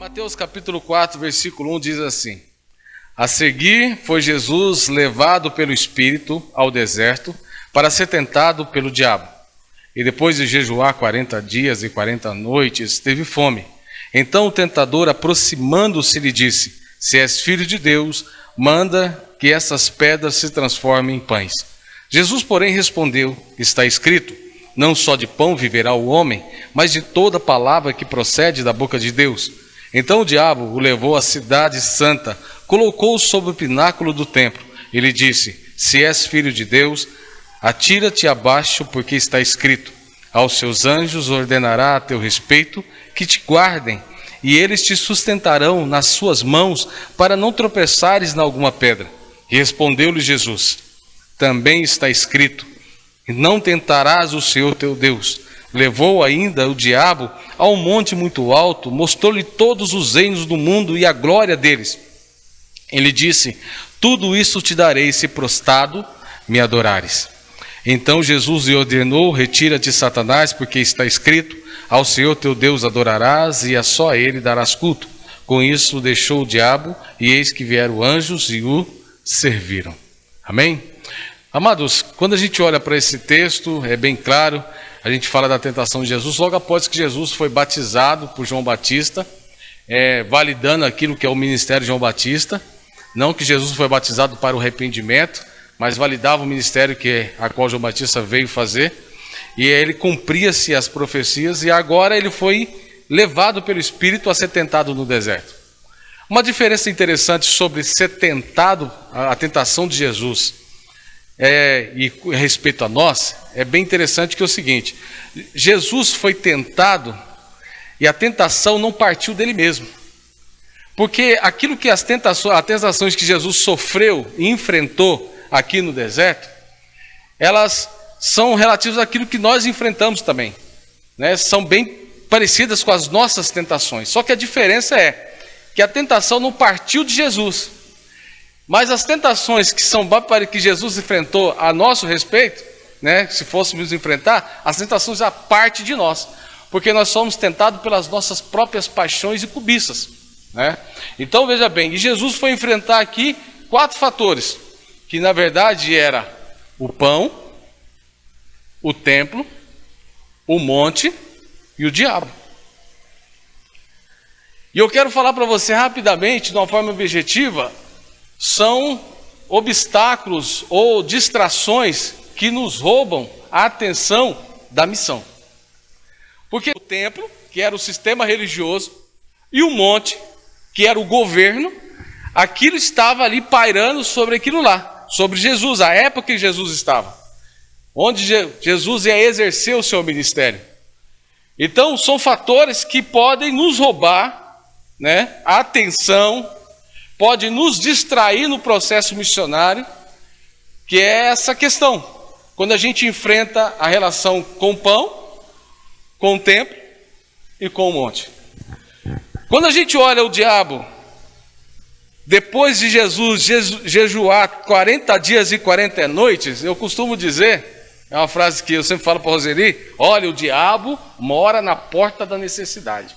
Mateus capítulo 4, versículo 1 diz assim: A seguir foi Jesus levado pelo Espírito ao deserto para ser tentado pelo diabo. E depois de jejuar 40 dias e 40 noites, teve fome. Então o tentador, aproximando-se, lhe disse: Se és filho de Deus, manda que essas pedras se transformem em pães. Jesus, porém, respondeu: Está escrito, não só de pão viverá o homem, mas de toda palavra que procede da boca de Deus. Então o diabo o levou à cidade santa, colocou-o sobre o pináculo do templo e lhe disse: Se és filho de Deus, atira-te abaixo, porque está escrito: Aos seus anjos ordenará a teu respeito que te guardem, e eles te sustentarão nas suas mãos, para não tropeçares em alguma pedra. E respondeu-lhe Jesus: Também está escrito: Não tentarás o Senhor teu Deus. Levou ainda o diabo a um monte muito alto, mostrou-lhe todos os reinos do mundo e a glória deles. Ele disse: Tudo isso te darei, se prostrado me adorares. Então Jesus lhe ordenou: Retira-te, Satanás, porque está escrito: Ao Senhor teu Deus adorarás, e a só a ele darás culto. Com isso deixou o diabo, e eis que vieram anjos e o serviram. Amém? Amados, quando a gente olha para esse texto, é bem claro, a gente fala da tentação de Jesus, logo após que Jesus foi batizado por João Batista, validando aquilo que é o ministério de João Batista. Não que Jesus foi batizado para o arrependimento, mas validava o ministério a qual João Batista veio fazer. E ele cumpria-se as profecias, e agora ele foi levado pelo Espírito a ser tentado no deserto. Uma diferença interessante sobre ser tentado, a tentação de Jesus, e a respeito a nós, é bem interessante que é o seguinte: Jesus foi tentado e a tentação não partiu dele mesmo. Porque aquilo que as tentações que Jesus sofreu e enfrentou aqui no deserto, elas são relativas àquilo que nós enfrentamos também, né? São bem parecidas com as nossas tentações. Só que a diferença é que a tentação não partiu de Jesus. Mas as tentações que Jesus enfrentou a nosso respeito, né, se fôssemos enfrentar, as tentações já partem de nós, porque nós somos tentados pelas nossas próprias paixões e cobiças, né? Então veja bem, e Jesus foi enfrentar aqui 4 fatores, que na verdade era o pão, o templo, o monte e o diabo. E eu quero falar para você rapidamente, de uma forma objetiva, são obstáculos ou distrações que nos roubam a atenção da missão. Porque o templo, que era o sistema religioso, e o monte, que era o governo, aquilo estava ali pairando sobre aquilo lá, sobre Jesus, a época que Jesus estava, onde Jesus ia exercer o seu ministério. Então, são fatores que podem nos roubar, né, a atenção, pode nos distrair no processo missionário, que é essa questão. Quando a gente enfrenta a relação com o pão, com o templo e com o monte. Quando a gente olha o diabo, depois de Jesus jejuar 40 dias e 40 noites, eu costumo dizer, é uma frase que eu sempre falo para a Roseli: olha, o diabo mora na porta da necessidade.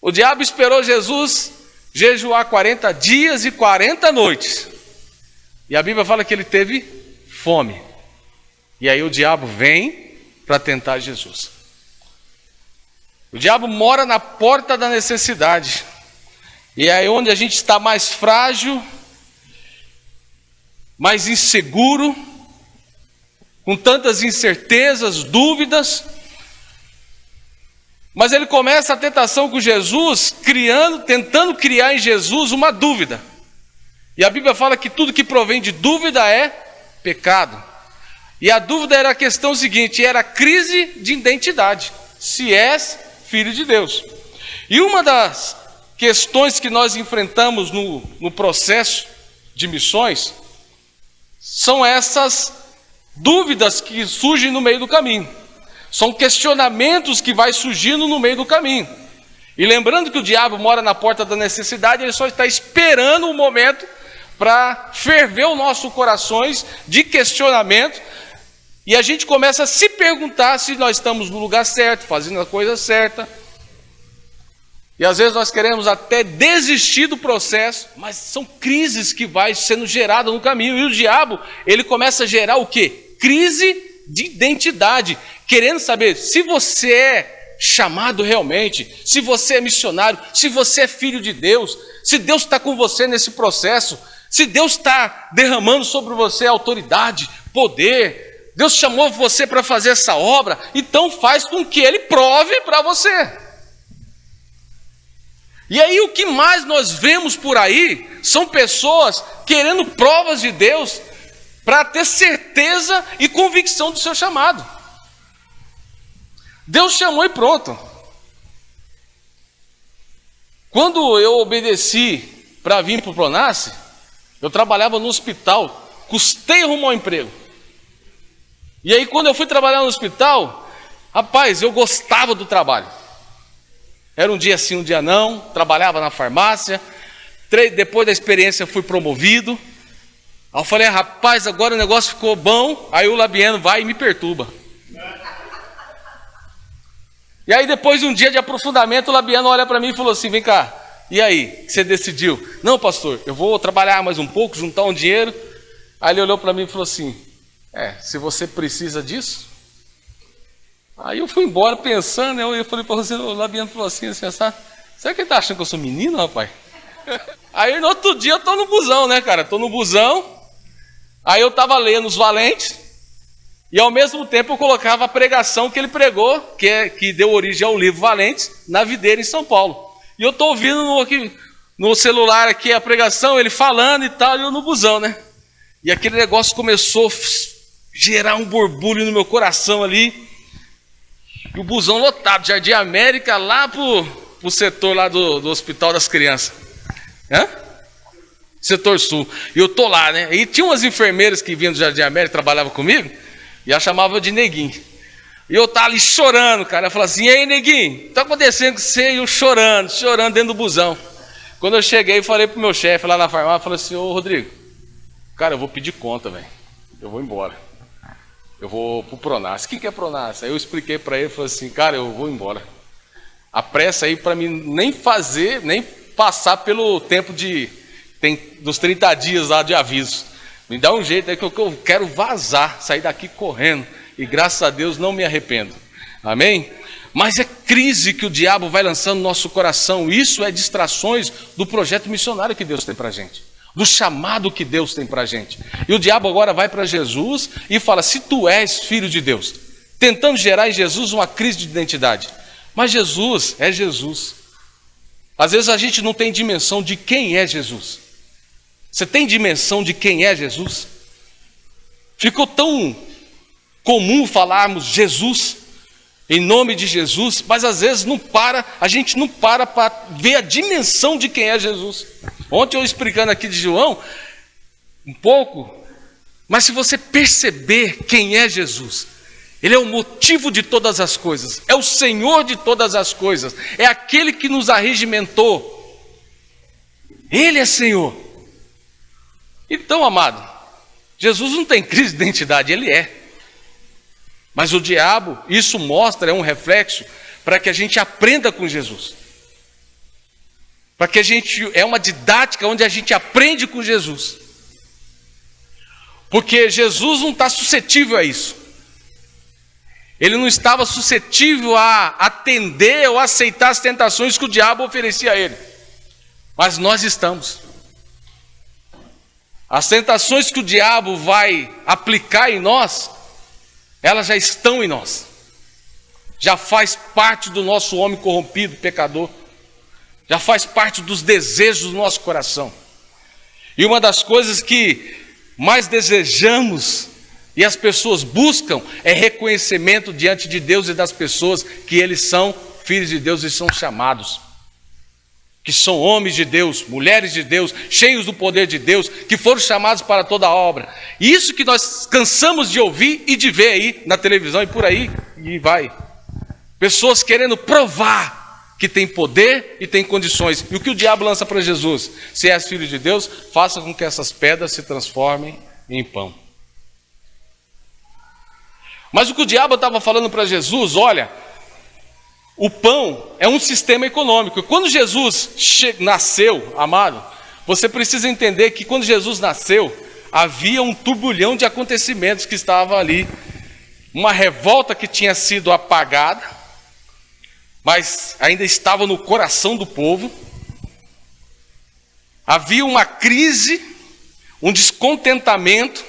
O diabo esperou Jesus jejuar 40 dias e 40 noites. E a Bíblia fala que ele teve fome. E aí o diabo vem para tentar Jesus. O diabo mora na porta da necessidade. E é aí onde a gente está mais frágil, mais inseguro, com tantas incertezas, dúvidas. Mas ele começa a tentação com Jesus, tentando criar em Jesus uma dúvida. E a Bíblia fala que tudo que provém de dúvida é pecado. E a dúvida era a questão seguinte, era a crise de identidade. Se és filho de Deus. E uma das questões que nós enfrentamos no processo de missões são essas dúvidas que surgem no meio do caminho. São questionamentos que vai surgindo no meio do caminho. E lembrando que o diabo mora na porta da necessidade, ele só está esperando um momento para ferver os nossos corações de questionamento. E a gente começa a se perguntar se nós estamos no lugar certo, fazendo a coisa certa. E às vezes nós queremos até desistir do processo, mas são crises que vai sendo geradas no caminho. E o diabo, ele começa a gerar o quê? Crise de identidade, querendo saber se você é chamado realmente, se você é missionário, se você é filho de Deus, se Deus está com você nesse processo, se Deus está derramando sobre você autoridade, poder, Deus chamou você para fazer essa obra, então faz com que Ele prove para você. E aí o que mais nós vemos por aí são pessoas querendo provas de Deus para ter certeza e convicção do seu chamado. Deus chamou e pronto. Quando eu obedeci para vir para o Pronace, eu trabalhava no hospital, custei arrumar um emprego. E aí quando eu fui trabalhar no hospital, rapaz, eu gostava do trabalho. Era um dia sim, um dia não, trabalhava na farmácia, depois da experiência fui promovido. Aí eu falei, rapaz, agora o negócio ficou bom, aí o Labieno vai e me perturba. E aí depois de um dia de aprofundamento, o Labieno olha para mim e falou assim, vem cá, e aí, você decidiu? Não, pastor, eu vou trabalhar mais um pouco, juntar um dinheiro. Aí ele olhou para mim e falou assim, se você precisa disso... Aí eu fui embora pensando, eu falei para você, o Labiano falou assim, será que ele está achando que eu sou menino, rapaz? Aí no outro dia eu estou no busão, né, cara? Estou no busão, aí eu estava lendo Os Valentes, e ao mesmo tempo eu colocava a pregação que ele pregou, que deu origem ao livro Valentes, na Videira em São Paulo. E eu estou ouvindo no celular aqui a pregação, ele falando e tal, e eu no busão, né? E aquele negócio começou a gerar um borbulho no meu coração ali, e o busão lotado, Jardim América, lá pro setor lá do Hospital das Crianças. Setor Sul. E eu tô lá, né? E tinha umas enfermeiras que vinham do Jardim América, trabalhavam comigo, e a chamavam de Neguinho. E eu tava ali chorando, cara. Eu falava assim, e aí, Neguinho, tá acontecendo com você? E eu chorando dentro do busão. Quando eu cheguei, falei pro meu chefe lá na farmácia, falei assim, ô Rodrigo, cara, eu vou pedir conta, velho. Eu vou embora. Eu vou pro Pronace. Quem que é Pronace? Aí eu expliquei para ele, falei assim, cara, eu vou embora. A pressa aí para mim nem passar pelo tempo dos 30 dias lá de aviso. Me dá um jeito aí que eu quero vazar, sair daqui correndo. E graças a Deus não me arrependo. Amém? Mas é crise que o diabo vai lançando no nosso coração. Isso é distrações do projeto missionário que Deus tem para a gente. Do chamado que Deus tem para a gente. E o diabo agora vai para Jesus e fala, se tu és filho de Deus, tentando gerar em Jesus uma crise de identidade. Mas Jesus é Jesus. Às vezes a gente não tem dimensão de quem é Jesus. Você tem dimensão de quem é Jesus? Ficou tão comum falarmos Jesus, em nome de Jesus, mas às vezes a gente não para ver a dimensão de quem é Jesus. Ontem eu explicando aqui de João, um pouco, mas se você perceber quem é Jesus, Ele é o motivo de todas as coisas, é o Senhor de todas as coisas, é aquele que nos arregimentou, Ele é Senhor. Então, amado, Jesus não tem crise de identidade, Ele é. Mas o diabo, isso mostra, é um reflexo, para que a gente aprenda com Jesus. Para que é uma didática onde a gente aprende com Jesus. Porque Jesus não está suscetível a isso. Ele não estava suscetível a atender ou aceitar as tentações que o diabo oferecia a ele. Mas nós estamos. As tentações que o diabo vai aplicar em nós, elas já estão em nós. Já faz parte do nosso homem corrompido, pecador. Já faz parte dos desejos do nosso coração. E uma das coisas que mais desejamos e as pessoas buscam é reconhecimento diante de Deus e das pessoas que eles são filhos de Deus e são chamados. Que são homens de Deus, mulheres de Deus, cheios do poder de Deus, que foram chamados para toda a obra. Isso que nós cansamos de ouvir e de ver aí na televisão e por aí, e vai. Pessoas querendo provar que tem poder e tem condições. E o que o diabo lança para Jesus? Se és filho de Deus, faça com que essas pedras se transformem em pão. Mas o que o diabo estava falando para Jesus, olha, o pão é um sistema econômico. Quando Jesus nasceu, amado, você precisa entender que quando Jesus nasceu, havia um turbulhão de acontecimentos que estava ali. Uma revolta que tinha sido apagada, mas ainda estava no coração do povo. Havia uma crise, um descontentamento.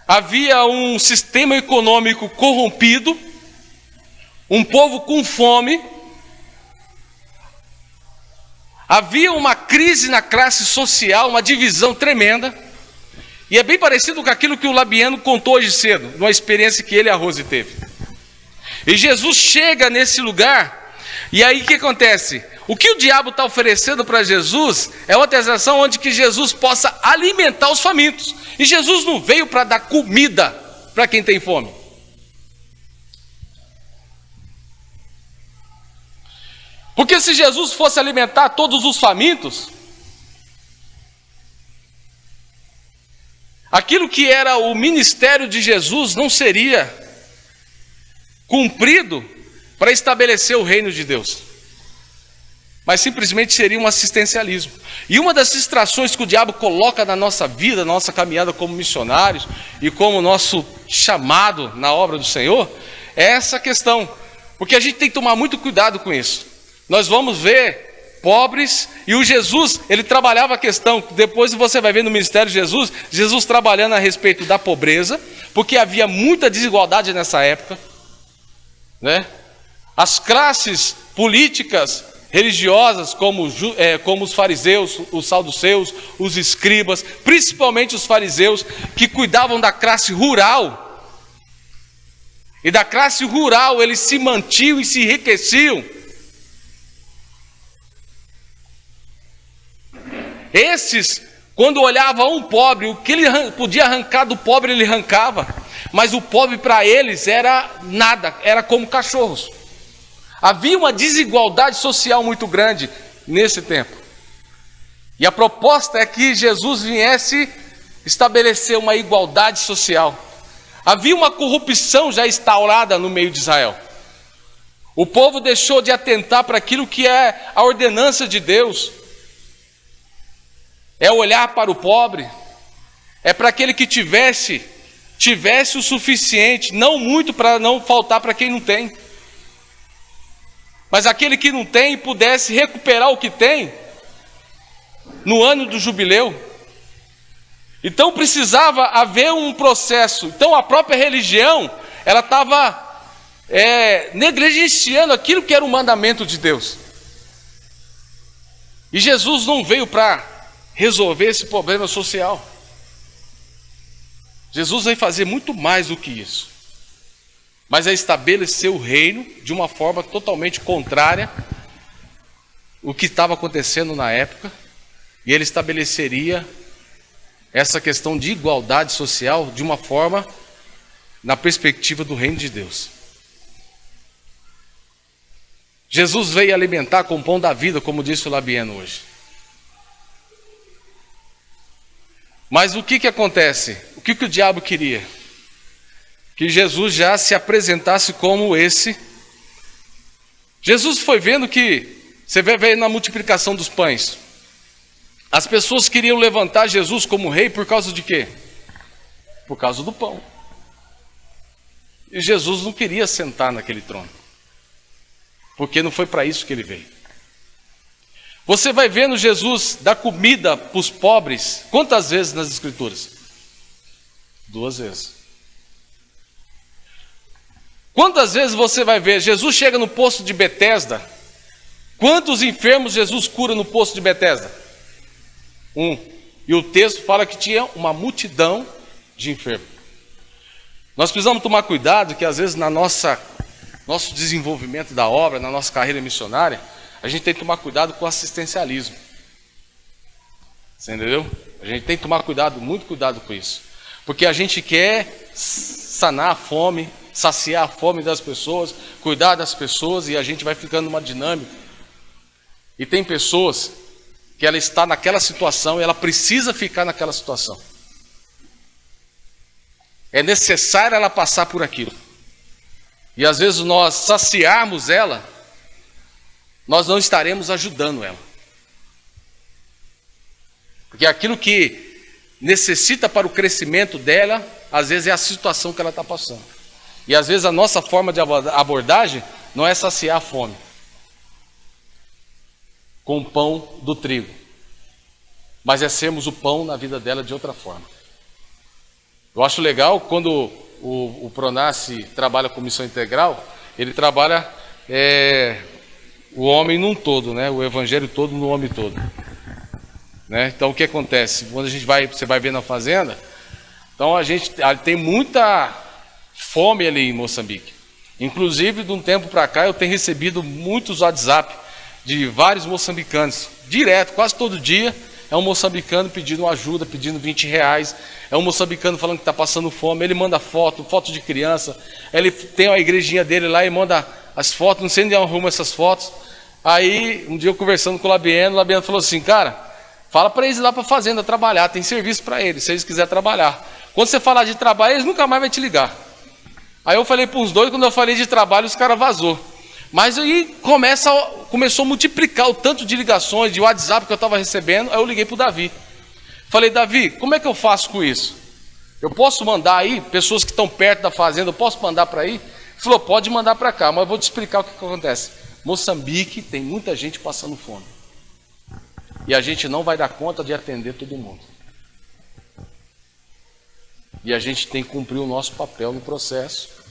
Havia um sistema econômico corrompido, um povo com fome. Havia uma crise na classe social, uma divisão tremenda. E é bem parecido com aquilo que o Labieno contou hoje cedo, numa experiência que ele e a Rose teve. E Jesus chega nesse lugar, e aí o que acontece? O que o diabo está oferecendo para Jesus é uma tentação onde que Jesus possa alimentar os famintos. E Jesus não veio para dar comida para quem tem fome. Porque se Jesus fosse alimentar todos os famintos, aquilo que era o ministério de Jesus não seria cumprido para estabelecer o reino de Deus, mas simplesmente seria um assistencialismo. E uma das distrações que o diabo coloca na nossa vida, na nossa caminhada como missionários e como nosso chamado na obra do Senhor, é essa questão, porque a gente tem que tomar muito cuidado com isso. Nós vamos ver pobres, e o Jesus, ele trabalhava a questão, depois você vai ver no ministério de Jesus, Jesus trabalhando a respeito da pobreza, porque havia muita desigualdade nessa época, né? As classes políticas, religiosas, como os fariseus, os saduceus, os escribas, principalmente os fariseus, que cuidavam da classe rural, e da classe rural eles se mantinham e se enriqueciam. Esses, quando olhava um pobre, o que ele podia arrancar do pobre, ele arrancava. Mas o pobre para eles era nada, era como cachorros. Havia uma desigualdade social muito grande nesse tempo. E a proposta é que Jesus viesse estabelecer uma igualdade social. Havia uma corrupção já instaurada no meio de Israel. O povo deixou de atentar para aquilo que é a ordenança de Deus. É olhar para o pobre, é para aquele que tivesse o suficiente, não muito para não faltar para quem não tem, mas aquele que não tem pudesse recuperar o que tem no ano do jubileu. Então precisava haver um processo. Então a própria religião, ela estava negligenciando aquilo que era o mandamento de Deus. E Jesus não veio para resolver esse problema social. Jesus vai fazer muito mais do que isso, mas é estabelecer o reino de uma forma totalmente contrária ao que estava acontecendo na época, e ele estabeleceria essa questão de igualdade social de uma forma na perspectiva do reino de Deus. Jesus veio alimentar com o pão da vida, como disse o Labieno hoje. Mas o que acontece? O que o diabo queria? Que Jesus já se apresentasse como esse. Jesus foi vendo que, você vai ver na multiplicação dos pães, as pessoas queriam levantar Jesus como rei por causa de quê? Por causa do pão. E Jesus não queria sentar naquele trono, porque não foi para isso que ele veio. Você vai vendo Jesus dar comida para os pobres, quantas vezes nas Escrituras? 2 vezes. Quantas vezes você vai ver, Jesus chega no poço de Betesda, quantos enfermos Jesus cura no poço de Betesda? 1. E o texto fala que tinha uma multidão de enfermos. Nós precisamos tomar cuidado que às vezes nosso desenvolvimento da obra, na nossa carreira missionária, a gente tem que tomar cuidado com o assistencialismo. Você entendeu? A gente tem que tomar cuidado, muito cuidado com isso. Porque a gente quer sanar a fome, saciar a fome das pessoas, cuidar das pessoas, e a gente vai ficando numa dinâmica. E tem pessoas que ela está naquela situação e ela precisa ficar naquela situação. É necessário ela passar por aquilo. E às vezes nós saciarmos ela, nós não estaremos ajudando ela. Porque aquilo que necessita para o crescimento dela, às vezes é a situação que ela está passando. E às vezes a nossa forma de abordagem não é saciar a fome com o pão do trigo, mas é sermos o pão na vida dela de outra forma. Eu acho legal quando o Pronace trabalha com missão integral, ele trabalha o homem num todo, né? O evangelho todo no homem todo. Né? Então o que acontece? Quando você vai ver na fazenda, então a gente tem muita fome ali em Moçambique. Inclusive, de um tempo para cá, eu tenho recebido muitos WhatsApp de vários moçambicanos, direto, quase todo dia, é um moçambicano pedindo ajuda, pedindo R$20, é um moçambicano falando que está passando fome, ele manda foto de criança, ele tem a igrejinha dele lá e manda as fotos, não sei onde arruma essas fotos. Aí, um dia eu conversando com o Labieno falou assim, cara, fala para eles ir lá para a fazenda trabalhar, tem serviço para eles, se eles quiserem trabalhar. Quando você falar de trabalho, eles nunca mais vão te ligar. Aí eu falei para os dois, quando eu falei de trabalho, os caras vazou. Mas aí começou a multiplicar o tanto de ligações, de WhatsApp que eu estava recebendo. Aí eu liguei para o Davi. Falei, Davi, como é que eu faço com isso? Eu posso mandar aí, pessoas que estão perto da fazenda, eu posso mandar para aí? Ele falou, pode mandar para cá, mas eu vou te explicar o que acontece. Moçambique tem muita gente passando fome. E a gente não vai dar conta de atender todo mundo. E a gente tem que cumprir o nosso papel no processo.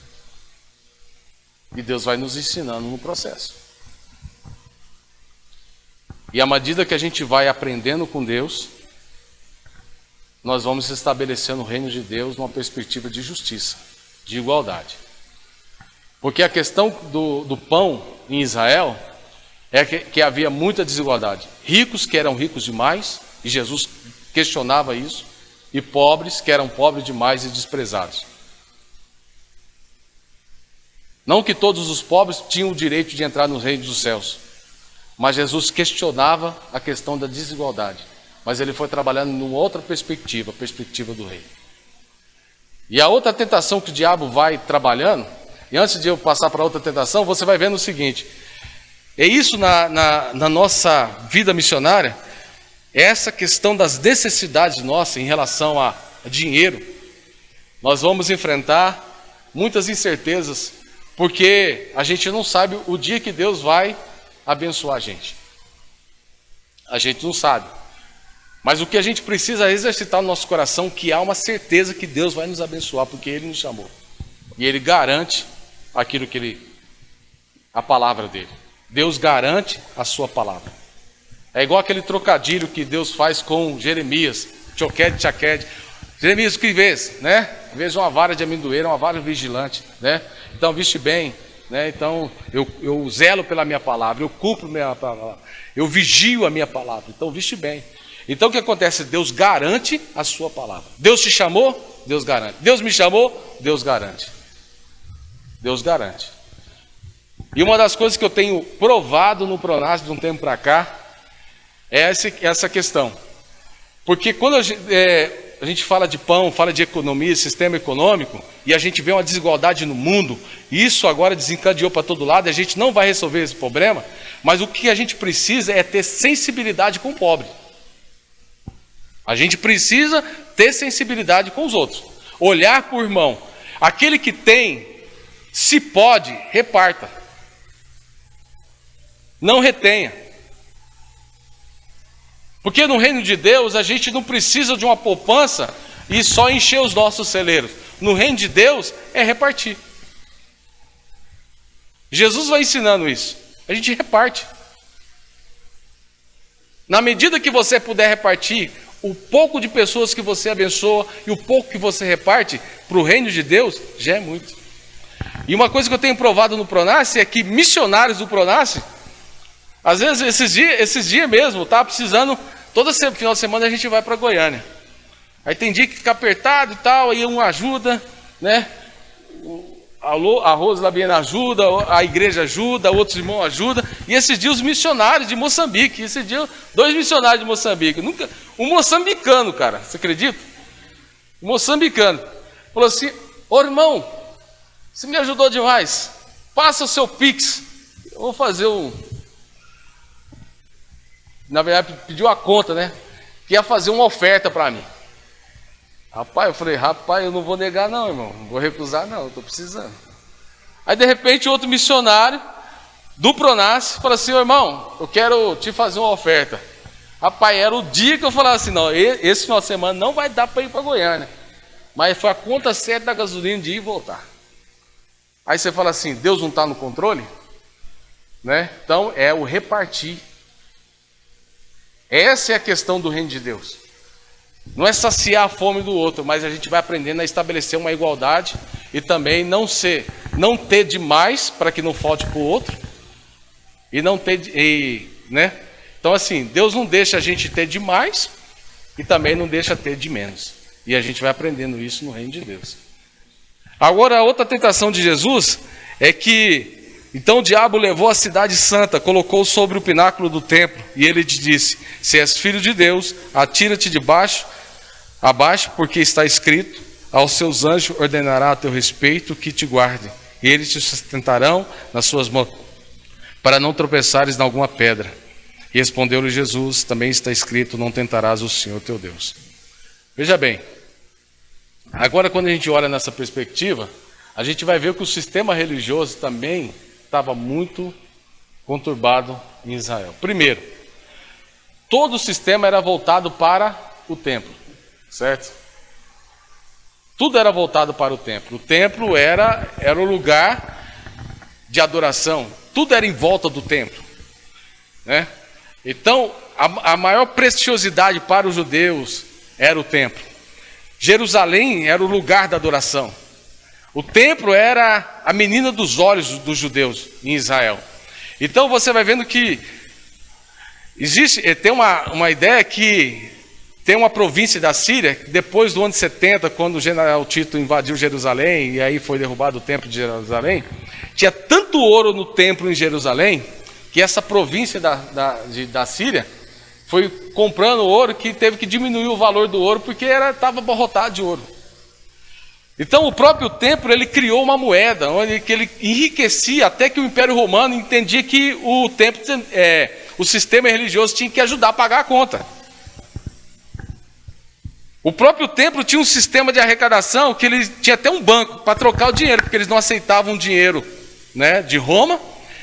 E Deus vai nos ensinando no processo. E à medida que a gente vai aprendendo com Deus, nós vamos estabelecendo o reino de Deus numa perspectiva de justiça, de igualdade. Porque a questão do pão em Israel é que havia muita desigualdade. Ricos que eram ricos demais, e Jesus questionava isso, e pobres que eram pobres demais e desprezados. Não que todos os pobres tinham o direito de entrar no reino dos céus, mas Jesus questionava a questão da desigualdade. Mas ele foi trabalhando numa outra perspectiva, a perspectiva do reino. E a outra tentação que o diabo vai trabalhando, e antes de eu passar para outra tentação, você vai vendo o seguinte, é isso na nossa vida missionária, é essa questão das necessidades nossas em relação a dinheiro. Nós vamos enfrentar muitas incertezas, porque a gente não sabe o dia que Deus vai abençoar a gente. A gente não sabe. Mas o que a gente precisa é exercitar no nosso coração que há uma certeza que Deus vai nos abençoar, porque Ele nos chamou. E Ele garante aquilo que a palavra dele. Deus garante a sua palavra. É igual aquele trocadilho que Deus faz com Jeremias. Choquede, chaquede. Jeremias, o que vês? Né? Vejo uma vara de amendoeira, uma vara vigilante. Né? Então, viste bem. Né? Então, eu zelo pela minha palavra, eu cumpro minha palavra. Eu vigio a minha palavra. Então, viste bem. Então, o que acontece? Deus garante a sua palavra. Deus te chamou? Deus garante. Deus me chamou? Deus garante. Deus garante. E uma das coisas que eu tenho provado no Pronace de um tempo para cá é essa questão. Porque quando a gente fala de pão, fala de economia, sistema econômico, e a gente vê uma desigualdade no mundo, e isso agora desencadeou para todo lado, e a gente não vai resolver esse problema, mas o que a gente precisa é ter sensibilidade com o pobre. A gente precisa ter sensibilidade com os outros. Olhar para o irmão. Aquele que tem, se pode, reparta. Não retenha. Porque no reino de Deus a gente não precisa de uma poupança e só encher os nossos celeiros. No reino de Deus é repartir. Jesus vai ensinando isso. A gente reparte. Na medida que você puder repartir o pouco de pessoas que você abençoa e o pouco que você reparte para o reino de Deus, já é muito. E uma coisa que eu tenho provado no Pronace é que missionários do Pronace, às vezes esses dias mesmo, tá precisando, todo final de semana a gente vai para Goiânia. Aí tem dia que fica apertado e tal, aí um ajuda, né? A Rose Labiena ajuda, a igreja ajuda, outros irmãos ajudam. E esses dias os missionários de Moçambique, esse dia 2 missionários de Moçambique, um moçambicano, cara, você acredita? Um moçambicano falou assim: ô irmão, Você me ajudou demais. Passa o seu Pix. Eu vou fazer Na verdade, pediu a conta, né? Que ia fazer uma oferta para mim. Rapaz, eu falei, rapaz, eu não vou negar não, irmão. Não vou recusar não, eu estou precisando. Aí, de repente, outro missionário do Pronas fala assim, irmão, eu quero te fazer uma oferta. Rapaz, era o dia que eu falava assim, não, esse final de semana não vai dar para ir para Goiânia. Mas foi a conta certa da gasolina de ir e voltar. Aí você fala assim, Deus não está no controle? Né? Então, é o repartir. Essa é a questão do reino de Deus. Não é saciar a fome do outro, mas a gente vai aprendendo a estabelecer uma igualdade e também não ter demais para que não falte para o outro e não ter, né? Então assim, Deus não deixa a gente ter demais e também não deixa ter de menos. E a gente vai aprendendo isso no reino de Deus. Agora a outra tentação de Jesus é que então o diabo levou a cidade santa, colocou sobre o pináculo do templo, e ele te disse, se és filho de Deus, atira-te abaixo, porque está escrito, aos seus anjos ordenará a teu respeito que te guardem, e eles te sustentarão nas suas mãos, para não tropeçares em alguma pedra. E respondeu-lhe Jesus, também está escrito, não tentarás o Senhor teu Deus. Veja bem, agora quando a gente olha nessa perspectiva, a gente vai ver que o sistema religioso também estava muito conturbado em Israel. Primeiro, todo o sistema era voltado para o templo, certo? Tudo era voltado para o templo. O templo era o lugar de adoração. Tudo era em volta do templo, né? Então, a maior preciosidade para os judeus era o templo. Jerusalém era o lugar da adoração. O templo era a menina dos olhos dos judeus em Israel. Então você vai vendo que tem uma ideia que tem uma província da Síria, depois do ano 70, quando o general Tito invadiu Jerusalém, e aí foi derrubado o templo de Jerusalém, tinha tanto ouro no templo em Jerusalém, que essa província da Síria foi comprando ouro, que teve que diminuir o valor do ouro, porque estava abarrotado de ouro. Então o próprio templo, ele criou uma moeda, onde que ele enriquecia, até que o Império Romano entendia que o sistema religioso tinha que ajudar a pagar a conta. O próprio templo tinha um sistema de arrecadação, que ele tinha até um banco para trocar o dinheiro, porque eles não aceitavam dinheiro, né, de Roma.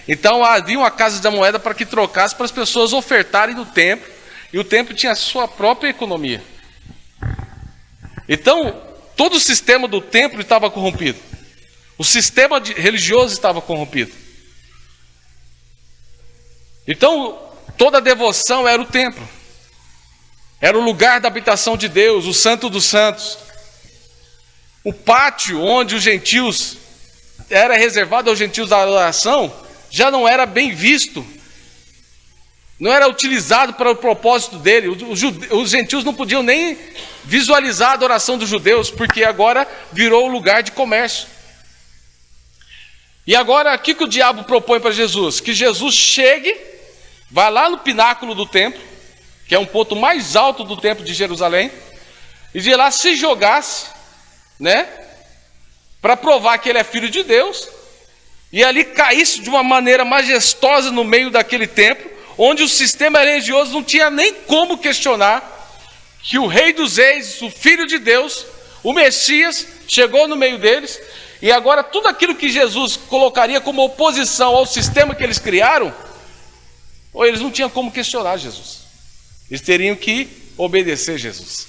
Então havia uma casa da moeda para que trocasse, para as pessoas ofertarem no templo, e o templo tinha a sua própria economia. Então, todo o sistema do templo estava corrompido. O sistema religioso estava corrompido. Então, toda a devoção era o templo. Era o lugar da habitação de Deus, o santo dos santos. O pátio onde os gentios, era reservado aos gentios da adoração, já não era bem visto. Não era utilizado para o propósito dele. Os gentios não podiam nem visualizar a adoração dos judeus, porque agora virou lugar de comércio. E agora, o que o diabo propõe para Jesus? Que Jesus chegue, vá lá no pináculo do templo, que é um ponto mais alto do templo de Jerusalém, e de lá se jogasse, né, para provar que ele é filho de Deus, e ali caísse de uma maneira majestosa no meio daquele templo, onde o sistema religioso não tinha nem como questionar que o Rei dos Reis, o Filho de Deus, o Messias, chegou no meio deles, e agora tudo aquilo que Jesus colocaria como oposição ao sistema que eles criaram, ou eles não tinham como questionar Jesus. Eles teriam que obedecer Jesus.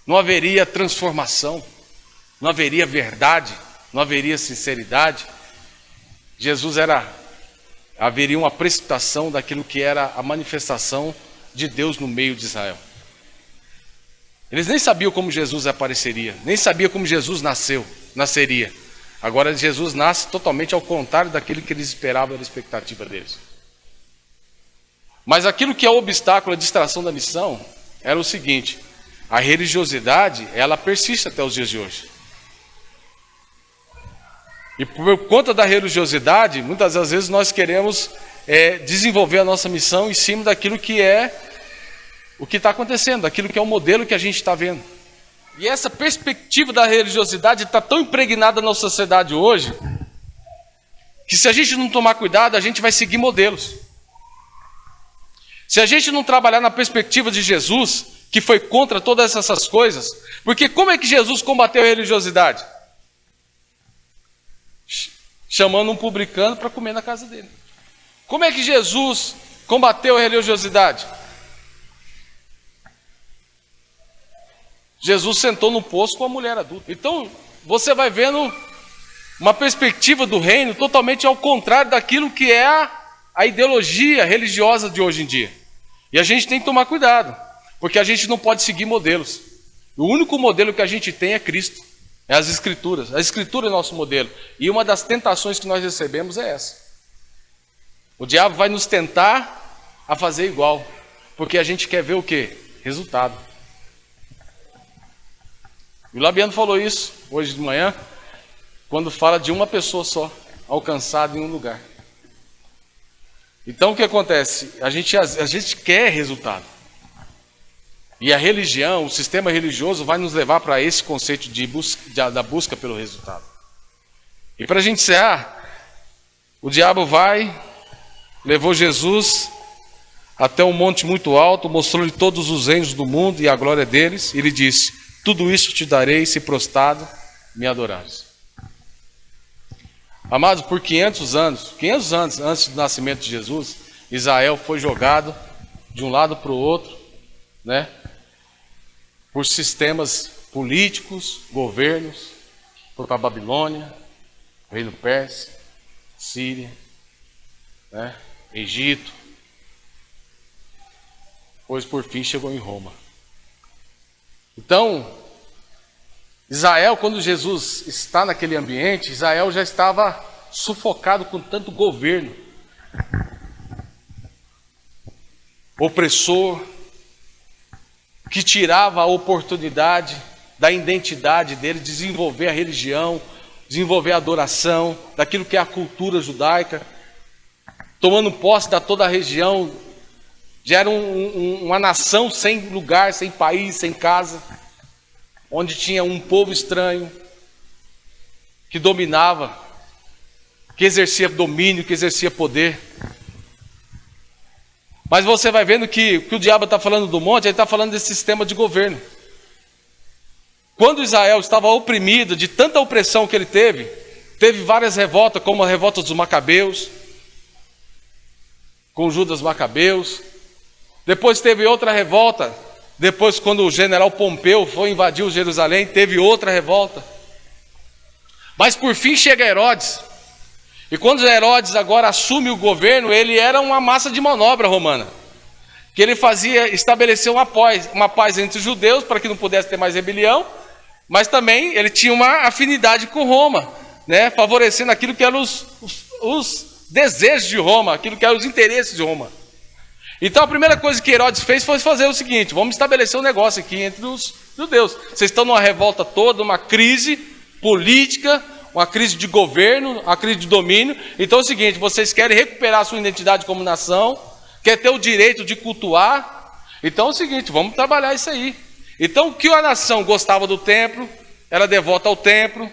Não haveria transformação, não haveria verdade, não haveria sinceridade. Haveria uma precipitação daquilo que era a manifestação de Deus no meio de Eles nem sabiam como Jesus apareceria, nem sabiam como Jesus nasceria. Agora Jesus nasce totalmente ao contrário daquilo que eles esperavam, era a expectativa deles. Mas aquilo que é o obstáculo, a distração da missão, era o seguinte: a religiosidade, ela persiste até os dias de hoje. E por conta da religiosidade, muitas das vezes nós queremos desenvolver a nossa missão em cima daquilo que é o que está acontecendo, daquilo que é o modelo que a gente está vendo. E essa perspectiva da religiosidade está tão impregnada na sociedade hoje, que se a gente não tomar cuidado, a gente vai seguir modelos. Se a gente não trabalhar na perspectiva de Jesus, que foi contra todas essas coisas, porque como é que Jesus combateu a religiosidade? Chamando um publicano para comer na casa dele. Como é que Jesus combateu a religiosidade? Jesus sentou no poço com a mulher adulta. Então, você vai vendo uma perspectiva do reino totalmente ao contrário daquilo que é a ideologia religiosa de hoje em dia. E a gente tem que tomar cuidado, porque a gente não pode seguir modelos. O único modelo que a gente tem é Cristo, é as Escrituras. A Escritura é nosso modelo. E uma das tentações que nós recebemos é essa. O diabo vai nos tentar a fazer igual, porque a gente quer ver o quê? Resultado. E o Labiano falou isso hoje de manhã, quando fala de uma pessoa só, alcançada em um lugar. Então o que acontece? A gente quer resultado. E a religião, o sistema religioso vai nos levar para esse conceito da busca pelo resultado. E para a gente encerrar, o diabo levou Jesus até um monte muito alto, mostrou-lhe todos os reinos do mundo e a glória deles, e lhe disse: tudo isso te darei se prostrado me adorares. Amados, por 500 anos antes do nascimento de Jesus, Israel foi jogado de um lado para o outro, né? Por sistemas políticos, governos, foi para a Babilônia, Reino Persa, Síria, né? Egito, pois por fim chegou em Roma. Então, Israel, quando Jesus está naquele ambiente, Israel já estava sufocado com tanto governo opressor, que tirava a oportunidade da identidade dele, de desenvolver a religião, desenvolver a adoração, daquilo que é a cultura judaica, tomando posse de toda a região. Já era uma nação sem lugar, sem país, sem casa, onde tinha um povo estranho, que dominava, que exercia domínio, que exercia poder. Mas você vai vendo que o diabo está falando do monte, ele está falando desse sistema de governo. Quando Israel estava oprimido, de tanta opressão que ele teve várias revoltas, como a revolta dos Macabeus, com Judas Macabeus. Depois teve outra revolta, depois quando o general Pompeu foi invadir Jerusalém, teve outra revolta. Mas por fim chega Herodes. E quando Herodes agora assume o governo, ele era uma massa de manobra romana. Que ele estabeleceu uma paz entre os judeus, para que não pudesse ter mais rebelião, mas também ele tinha uma afinidade com Roma, né? Favorecendo aquilo que eram os desejos de Roma, aquilo que eram os interesses de Roma. Então a primeira coisa que Herodes fez foi fazer o seguinte: vamos estabelecer um negócio aqui entre os judeus. Vocês estão numa revolta toda, uma crise política, uma crise de governo, uma crise de domínio. Então é o seguinte: vocês querem recuperar a sua identidade como nação, quer ter o direito de cultuar. Então é o seguinte, vamos trabalhar isso aí. Então o que a nação gostava do templo, era devota ao templo,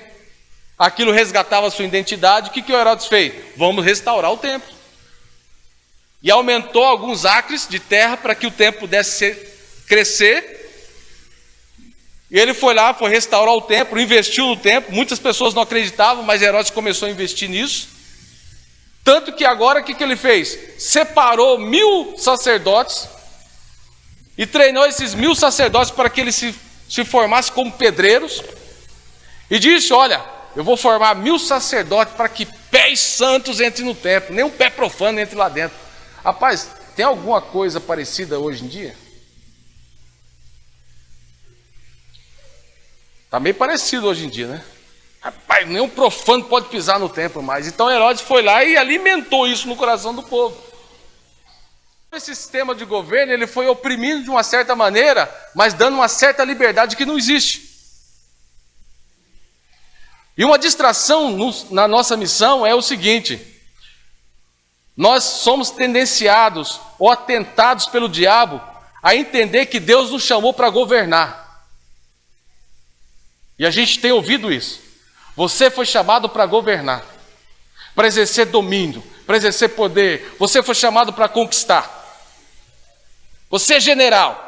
aquilo resgatava a sua identidade. O que o Herodes fez? Vamos restaurar o templo. E aumentou alguns acres de terra para que o templo pudesse crescer. E ele foi lá, foi restaurar o templo, investiu no templo. Muitas pessoas não acreditavam, mas Herodes começou a investir nisso. Tanto que agora o que ele fez? Separou 1000 sacerdotes e treinou esses 1000 sacerdotes para que eles se formassem como pedreiros. E disse: olha, eu vou formar 1000 sacerdotes para que pés santos entrem no templo, nem um pé profano entre lá dentro. Rapaz, tem alguma coisa parecida hoje em dia? Está meio parecido hoje em dia, né? Rapaz, nenhum profano pode pisar no templo mais. Então Herodes foi lá e alimentou isso no coração do povo. Esse sistema de governo, ele foi oprimindo de uma certa maneira, mas dando uma certa liberdade que não existe. E uma distração na nossa missão é o seguinte: nós somos tendenciados ou atentados pelo diabo a entender que Deus nos chamou para governar. E a gente tem ouvido isso. Você foi chamado para governar, para exercer domínio, para exercer poder. Você foi chamado para conquistar. Você é general.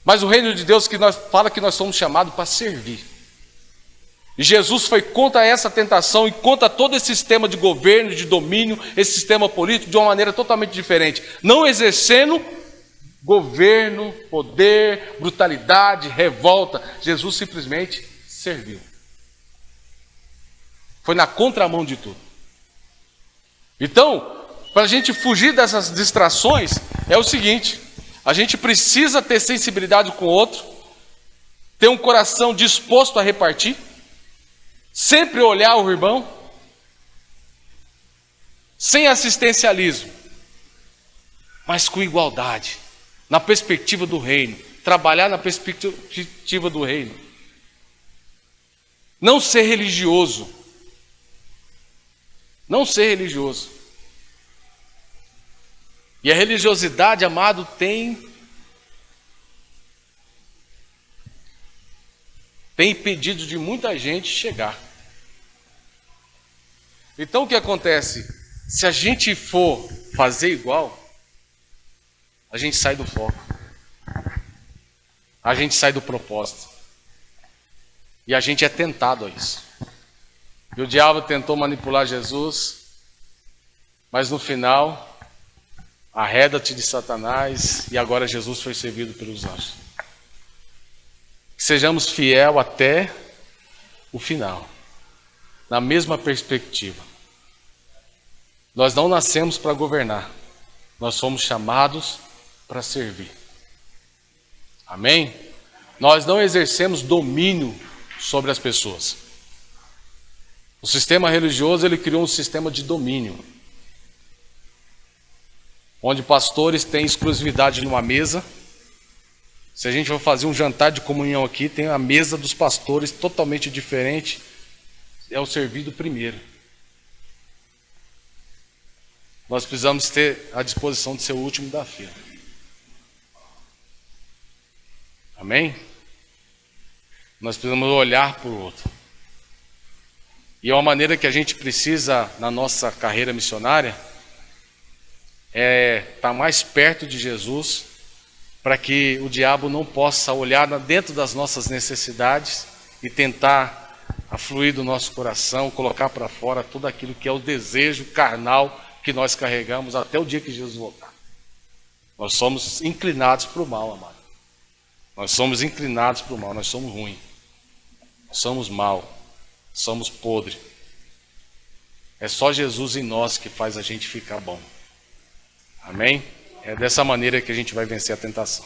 Mas o reino de Deus fala que nós somos chamados para servir. E Jesus foi contra essa tentação e contra todo esse sistema de governo, de domínio, esse sistema político de uma maneira totalmente diferente. Não exercendo governo, poder, brutalidade, revolta. Jesus simplesmente serviu. Foi na contramão de tudo. Então, para a gente fugir dessas distrações, é o seguinte: a gente precisa ter sensibilidade com o outro, ter um coração disposto a repartir, sempre olhar o irmão, sem assistencialismo, mas com igualdade, na perspectiva do reino, trabalhar na perspectiva do reino. Não ser religioso. Não ser religioso. E a religiosidade, amado, tem impedido de muita gente chegar. Então o que acontece? Se a gente for fazer igual, a gente sai do foco. A gente sai do propósito. E a gente é tentado a isso. E o diabo tentou manipular Jesus, mas no final, arreda-te de Satanás, e agora Jesus foi servido pelos anjos. Que sejamos fiel até o final, na mesma perspectiva. Nós não nascemos para governar, nós somos chamados para servir. Amém? Nós não exercemos domínio sobre as pessoas. O sistema religioso, ele criou um sistema de domínio, onde pastores têm exclusividade numa mesa. Se a gente for fazer um jantar de comunhão aqui, tem a mesa dos pastores totalmente diferente, é o servido primeiro. Nós precisamos ter a disposição de ser o último da fila. Amém? Nós precisamos olhar para o outro. E é uma maneira que a gente precisa, na nossa carreira missionária, é estar mais perto de Jesus, para que o diabo não possa olhar dentro das nossas necessidades e tentar afluir do nosso coração, colocar para fora tudo aquilo que é o desejo carnal que nós carregamos até o dia que Jesus voltar. Nós somos inclinados para o mal, amado. Nós somos inclinados para o mal, nós somos ruins. Nós somos mal, somos podres. É só Jesus em nós que faz a gente ficar bom. Amém? É dessa maneira que a gente vai vencer a tentação.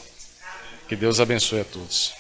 Que Deus abençoe a todos.